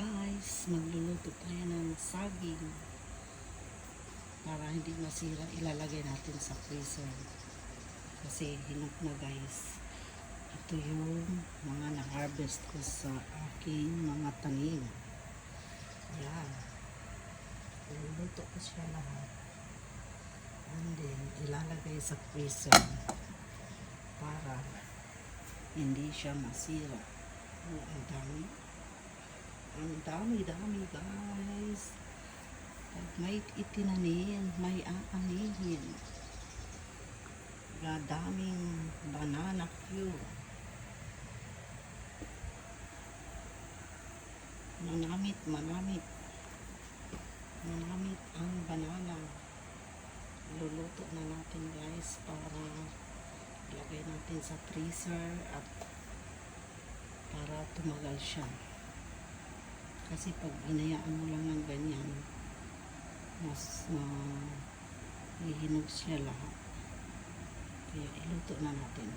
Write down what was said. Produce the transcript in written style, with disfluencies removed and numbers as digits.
Guys, magluluto tayo ng saging para hindi masira. Ilalagay natin sa freezer kasi hinog na guys. Ito yung mga na-harvest ko sa aking mga tanim. Yan, iluluto ko siya lahat and then ilalagay sa freezer para hindi siya masira. Ang dami guys. Pag may itinanim, may aanihin. Daming banana cue. Manamit ang banana. Luluto na natin guys para ilagay natin sa freezer at para tumagal siya. Kasi pag inayaan mo lang ng ganyan, mas hihinog siya lahat. Kaya iluto na natin.